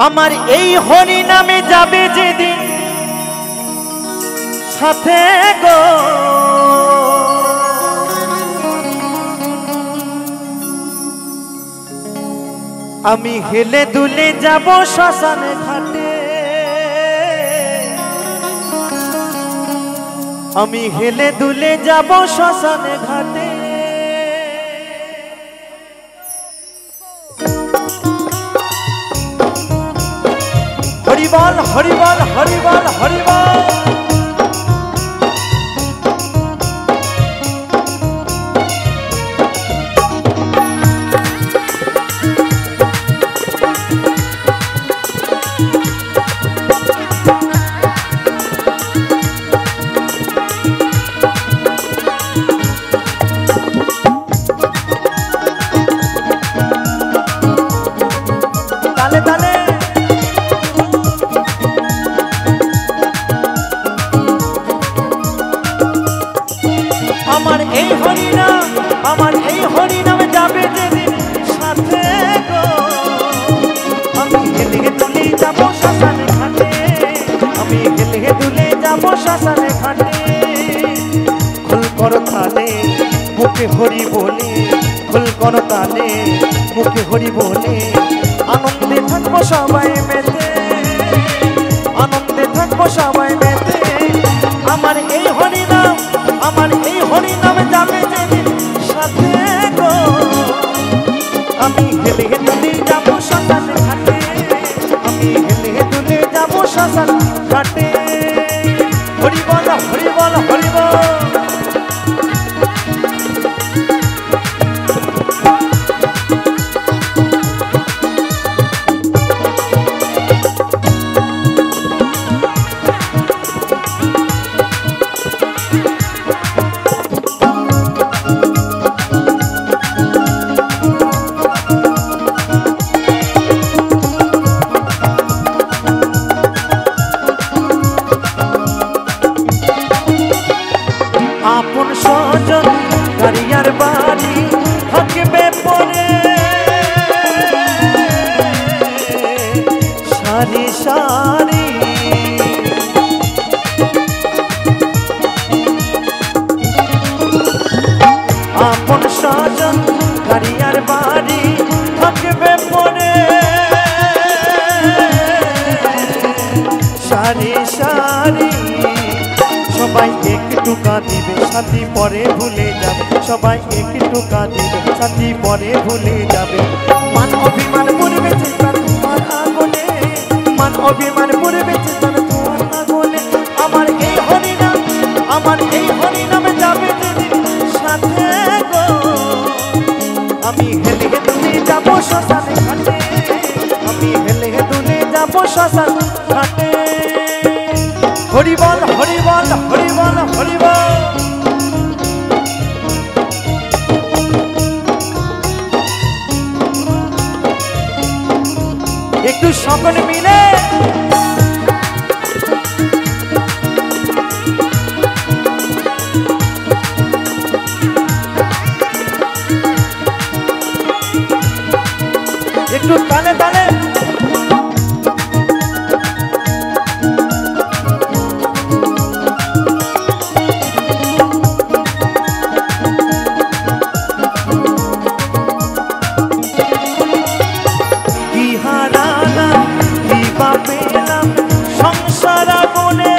আমার এই হরি নামে যাবে যেদিন সাথে গো, আমি হেলে দুলে যাব শ্মশানে ঘাটে, আমি হেলে দুলে যাব শ্মশানে ঘাটে। হরিবল হরিবল হরিবল হরিবল। আমার এই হরিনাম, আমার এই হরিনাম যাবে যেদিন সাথে গো, আমি হেলে দুলে যাব শ্মশানে ঘাটে, আমি হেলে দুলে যাব শ্মশানে ঘাটে। খোল কর তালে মুখে হরি বলে, খোল কর তালে মুখে হরি বলে, আনন্দে থাকবো সবাই মেতে, আনন্দে থাকবো সবাই মেতে। আমার এই হরিনাম, আমার এই হরিনাম যাবে যেদিন সাথে গো, আমি হেলে দুলে যাব শ্মশানে ঘাটে, আমি হেলে দুলে যাব শ্মশানে ঘাটে। হরিবল হরিবল হরিবল। আপন স্বজন কারিয়ার বাড়ি থাকবে পরে, সারি সারি আপন স্বজন কারিয়ার বাড়ি থাকবে পরে, সারি সারি। সবাই একটু কাঁদিবে সাথী পরে ভুলে যাবে, সবাই একটু কাঁদিবে সাথী পরে ভুলে যাবে। মান অভিমান পড়বে চেতন তোমার আগুনে, মান অভিমান পড়বে চেতন তোমার আগুনে। আমার এই হরিনাম, আমার এই হরিনামে যাবে যেদিন সাথে গো, আমি হেলে দুলে যাব শ্মশানে ঘাটে, আমি হেলে দুলে যাব শ্মশান ঘাটে। হরিবল হরিবল হরিবল হরিবল। একটু সকলে মিলে একটু তালে তালে। সংসার আগুনে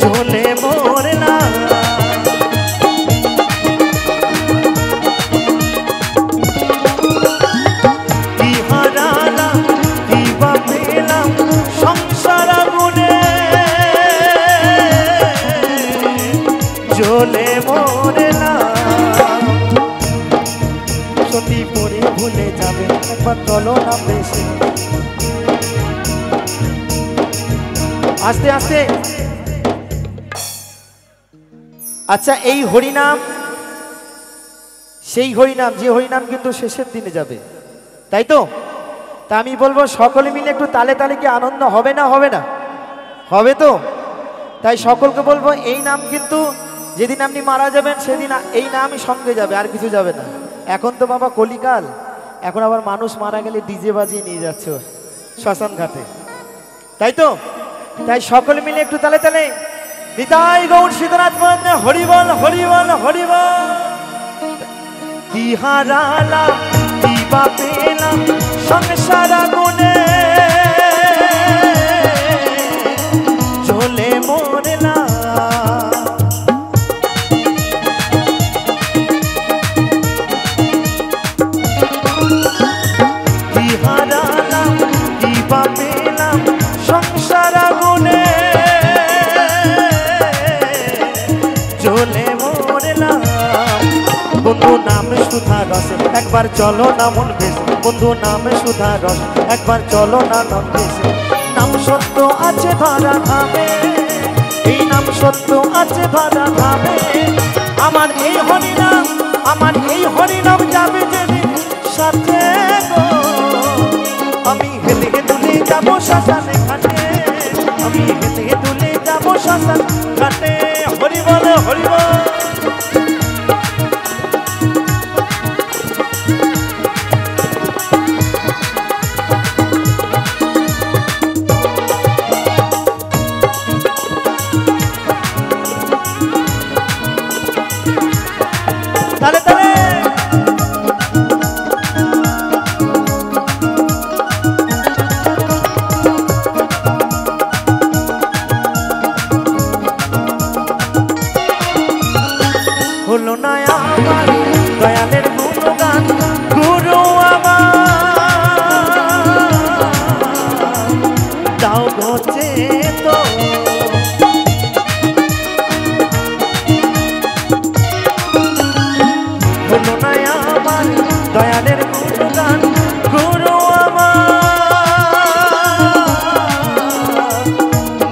জ্বলে মরে না, কি হারালাম কি বা পেলাম সংসার আগুনে জ্বলে মরে না। সতী পরে ভুলে যাবে একবার চলো না বেশি আস্তে আস্তে। আচ্ছা এই হরিনাম সেই হরিনাম, যে হরিনাম কিন্তু শেষের দিনে যাবে, তাই তো? তা আমি বলবো সকলে মিলে একটু তালে তালে কি আনন্দ হবে না? হবে না? হবে তো? তাই সকলকে বলবো এই নাম কিন্তু যেদিন আপনি মারা যাবেন সেদিন এই নামই সঙ্গে যাবে, আর কিছু যাবে না। এখন তো বাবা কলিকাল, এখন আবার মানুষ মারা গেলে ডিজে বাজিয়ে নিয়ে যাচ্ছে শ্মশান ঘাটে, তাই তো? তাই সকলে মিলে একটু তালে তালে নিতাই গৌর সীতানাথ মহারাজ হরিবল হরিবল হরিবল। দিহারালাম দিবা পেলাম সংসার আগুনে জ্বলে মরলাম। দিহারালাম দিবা পেলাম সংসার আগুনে জ্বলে মরলাম। বন্ধু নাম সুধা রস একবার চলো না মন ভেসে, বন্ধু নাম সুধা রস একবার চলো না মন ভেসে। নাম সত্য আছে ধরা ধামে, এই নাম সত্য আছে ধরা ধামে। আমার এই হরিনাম, আমার এই হরিনাম যাবে যেদিন সাথে গো। আমি হেলে দুলে যাবো শ্মশানে ঘাটে, আমি হেলে দুলে যাবো শ্মশান ঘাটে। হরি বল হরি বল। তালে তালে হলো না আমার দয়ালের গুণগান, গুরু আমার দাও গোচে তো। হলো না আমার দয়ালের গুণগান, গুরু আমার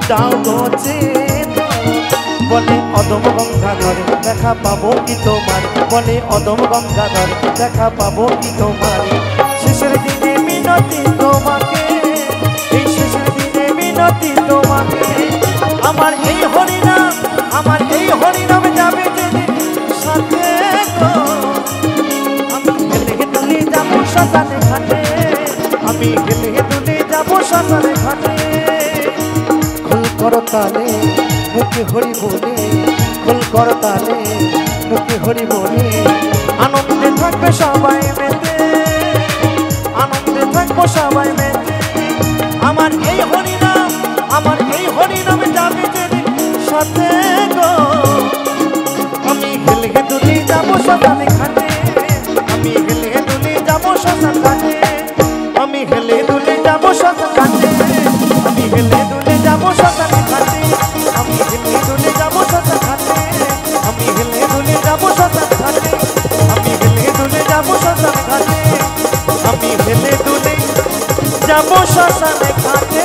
দাও গোচে তো। বলে অদম গঙ্গাধর দেখা পাবো কি তোমার, বলে অদম গঙ্গাধর দেখা পাবো কি তোমার। শেষের দিনে মিনতি তোমাকে, এই শেষের দিনে মিনতি তোমাকে। আমার এই হরিনাম, আমার এই হরিনাম যাবে যেদিন সাথে গো। আমি হেলে দুলে যাবো শ্মশানে ঘাটে, আমি হেলে দুলে যাবো শ্মশানে ঘাটে। খোল করো তালে মুখে হরি বলে, খোল করো তালে মুখে হরি বলে। আনন্দে থাকবে সবাই মেতে, আনন্দে থাকবো সবাই মেতে। আমার এই হরিনাম, আমার এই হরিনাম যাবে যেদিন সাথে গো। আমি হেলে দুলে যাবো শ্মশানে ঘাটে, আমি হেলে দুলে যাবো শ্মশান ঘাটে। আমি হেলে দুলে যাবো শ্মশান ঘাটে, আমি হেলে দুলে যাবো শ্মশানে ঘাটে। আমি হেলে দুলে যাবো শ্মশান ঘাটে, আমি হেলে দুলে যাবো শ্মশান ঘাটে। আমি হেলে দুলে যাবো শ্মশান ঘাটে, আমি হেলে দুলে যাবো শ্মশানে ঘাটে।